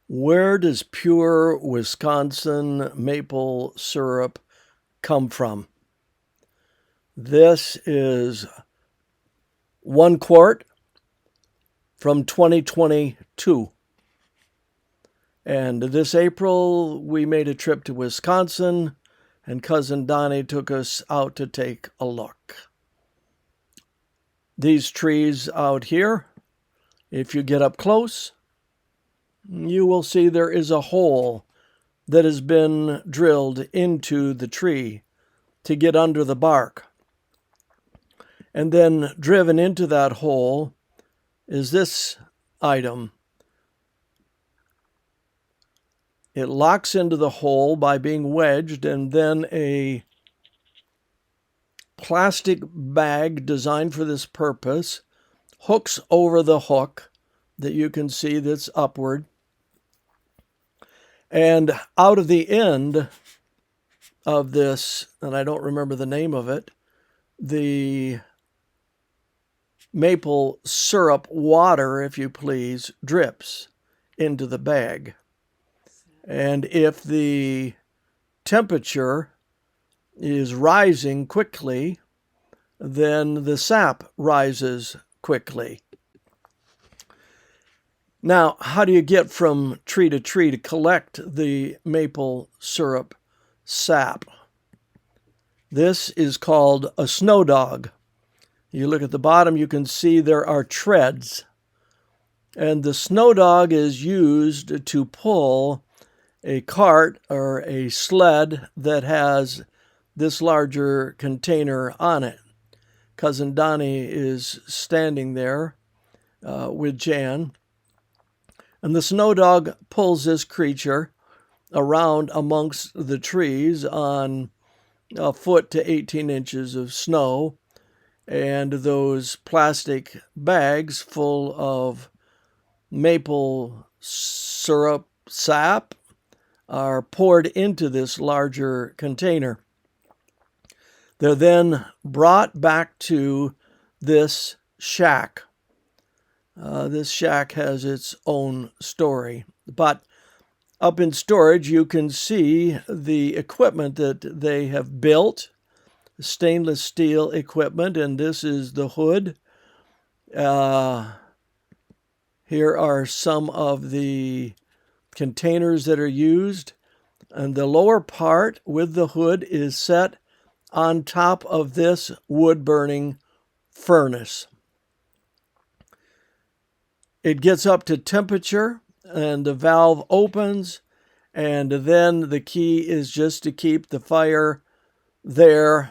Where does pure Wisconsin maple syrup come from? This is 1 quart from 2022. And this April, we made a trip to Wisconsin, and Cousin Donnie took us out to take a look. These trees out here, if you get up close, you will see there is a hole that has been drilled into the tree to get under the bark. And then driven into that hole is this item. It locks into the hole by being wedged, and then a plastic bag designed for this purpose hooks over the hook that you can see that's upward. And out of the end of this, and I don't remember the name of it, the maple syrup water, if you please, drips into the bag. And if the temperature is rising quickly, then the sap rises quickly. Now, how do you get from tree to tree to collect the maple syrup sap? This is called a snow dog. You look at the bottom, you can see there are treads. And the snow dog is used to pull a cart or a sled that has this larger container on it. Cousin Donnie is standing there with Jan, and the snow dog pulls this creature around amongst the trees on a foot to 18 inches of snow, and those plastic bags full of maple syrup sap are poured into this larger container. They're then brought back to this shack. This shack has its own story. But up in storage, you can see the equipment that they have built, stainless steel equipment, and this is the hood. Here are some of the containers that are used, and the lower part with the hood is set on top of this wood-burning furnace. It gets up to temperature, and the valve opens, and then the key is just to keep the fire there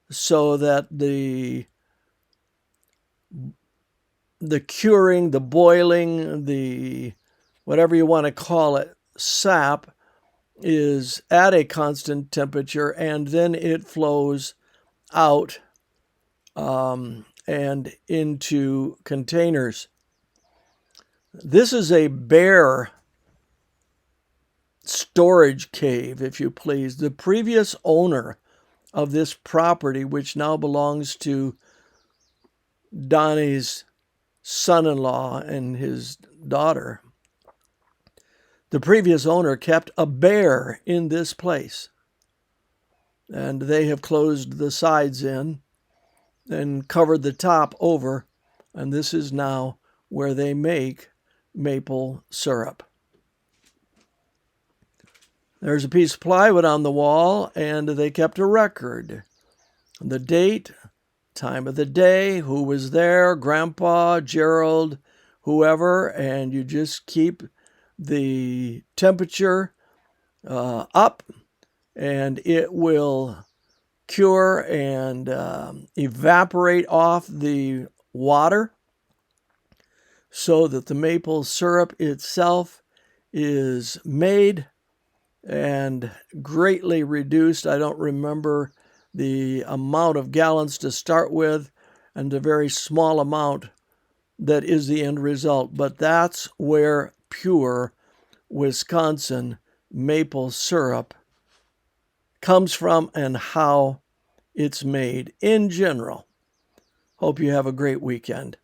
so that the curing, the boiling, the whatever you want to call it, sap is at a constant temperature, and then it flows out and into containers. This is a bare storage cave, if you please. The previous owner of this property, which now belongs to Donnie's son-in-law and his daughter, the previous owner kept a bear in this place, and they have closed the sides in and covered the top over, and this is now where they make maple syrup. There's a piece of plywood on the wall, and they kept a record. The date, time of the day, who was there, Grandpa, Gerald, whoever, and you just keep the temperature up, and it will cure and evaporate off the water so that the maple syrup itself is made and greatly reduced. I don't remember the amount of gallons to start with and the very small amount that is the end result, but that's where pure Wisconsin maple syrup comes from and how it's made in general. Hope you have a great weekend.